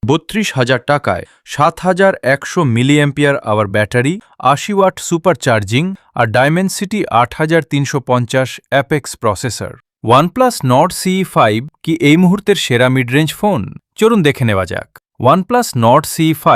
32,000 টাকায় 7,100 milliampere hour battery, 80 watt super charging আর Dimensity 8350 Apex processor. OnePlus Nord CE5 কি এই মুহূর্তের সেরা মিডরেঞ্জ ফোন? চলুন দেখে নেওয়া যাক। OnePlus Nord CE5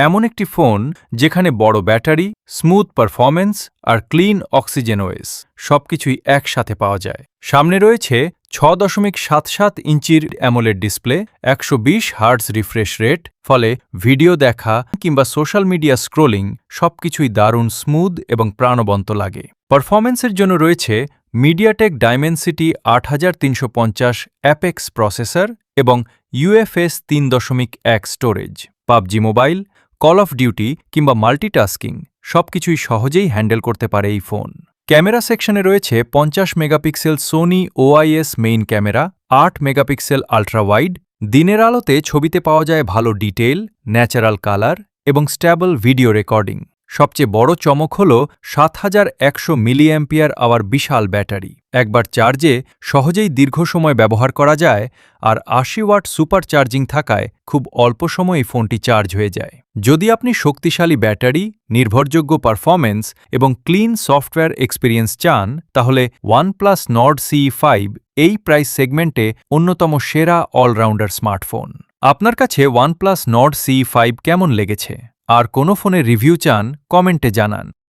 এমন একটি ফোন যেখানে বড় ব্যাটারি, স্মুথ পারফরম্যান্স আর ক্লিন অক্সিজেন ওএস সবকিছুই একসাথে পাওয়া যায়। সামনে রয়েছে 6.77 ইঞ্চির AMOLED display, 120 hertz refresh rate, ফলে ভিডিও দেখা কিংবা সোশ্যাল মিডিয়া স্ক্রোলিং সবকিছুই দারুণ স্মুথ এবং প্রাণবন্ত লাগে। পারফরম্যান্সের জন্য রয়েছে মিডিয়াটেক ডায়মেনসিটি 8350 অ্যাপেক্স প্রসেসর এবং UFS 3.1 storage. PUBG mobile, call of duty কিংবা মাল্টিটাস্কিং সবকিছুই সহজেই হ্যান্ডেল করতে পারে এই ফোন। ক্যামেরা সেকশনে রয়েছে 50 megapixel Sony OIS main camera, 8 megapixel ultra wide. দিনের আলোতে ছবিতে পাওয়া যায় ভালো ডিটেইল, ন্যাচারাল কালার এবং স্ট্যাবল ভিডিও রেকর্ডিং। সবচেয়ে বড় চমক হল 7,100 মিলিঅ্যাম্পিয়ার আওয়ার বিশাল ব্যাটারি। একবার চার্জে সহজেই দীর্ঘ সময় ব্যবহার করা যায়, আর 80 ওয়াট সুপার চার্জিং থাকায় খুব অল্প সময়েই ফোনটি চার্জ হয়ে যায়। যদি আপনি শক্তিশালী ব্যাটারি, নির্ভরযোগ্য পারফরম্যান্স এবং ক্লিন সফটওয়্যার এক্সপিরিয়েন্স চান, তাহলে OnePlus Nord CE5 এই প্রাইস সেগমেন্টে অন্যতম সেরা অলরাউন্ডার স্মার্টফোন। আপনার কাছে OnePlus Nord CE5 কেমন লেগেছে? আর কোনো ফোনের রিভিউ চান, কমেন্টে জানান।